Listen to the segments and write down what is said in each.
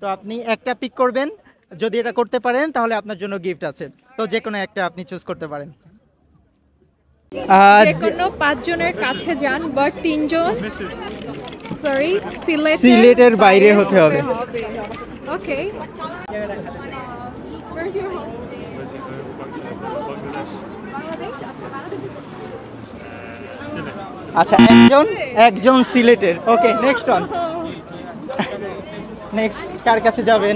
তো আপনি একটা পিক করবেন, যদি এটা করতে পারেন তাহলে আপনার জন্য গিফট আছে। তো যে কোনো একটা আপনি চুজ করতে পারেন। যে কোনো 5 জনের কাছে যান, বাট 3 জন সরি সিলেটের বাইরে হতে হবে। ওকে। আচ্ছা, একজন সিলেটের। ওকে, নেক্সট ওয়ান। নেক্সট কার কাছে যাবেন?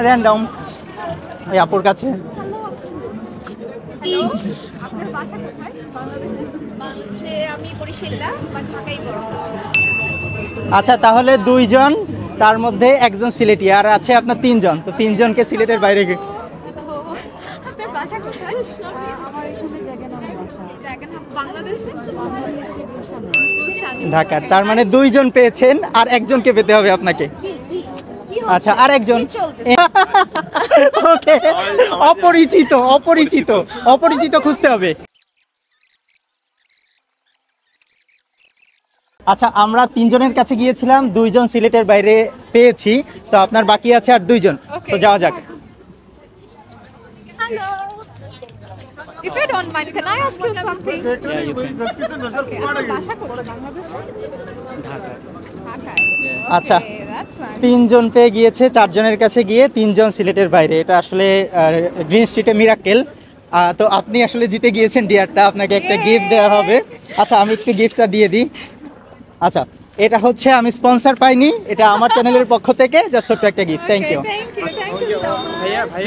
র্যান্ডম এই আপুর কাছে। আপনার বাসা কোথায়? বাংলাদেশে আমি বরিশাল, বাট ঢাকায় বড়। আচ্ছা, তাহলে 2 জন, তার মধ্যে একজন সিলেটি, আর আছে আপনার 3 জন। তো 3 জনকে সিলেটের বাইরে আপনার বাসা কোথায়? আমার এখানে বাংলাদেশে ঢাকার। তার মানে 2 জন পেয়েছেন, আর একজনকে পেতে হবে আপনাকে। আচ্ছা, আর একজন। ওকে, অপরিচিত অপরিচিত অপরিচিত খুঁজতে হবে। আচ্ছা, আমরা 3 জনের কাছে গিয়েছিলাম, 2 জন সিলেটের বাইরে পেয়েছি। তো আপনার বাকি আছে আর 2 জন। তো যাওয়া যাক। Hello. If you don't mind, can I ask you something? Yeah, you can. Okay, আপনার বাসা কোথায়? বাংলাদেশে? ঢাকায়। আচ্ছা, Okay, that's nice. 3 জন পেয়ে গিয়েছে 4 জনের কাছে গিয়ে, 3 জন সিলেটের বাইরে। এটা আসলে গ্রিন স্ট্রিটে মিরাক্কেল। তো আপনি আসলে জিতে গিয়েছেন ডিয়ারটা, আপনাকে একটা গিফট দেওয়া হবে। আচ্ছা, আমি একটু গিফটটা দিয়ে দিই। আচ্ছা, এটা হচ্ছে, আমি স্পন্সর পাইনি, এটা আমার চ্যানেলের পক্ষ থেকে জাস্ট ছোট্ট একটা gift. Thank you. Thank you so much.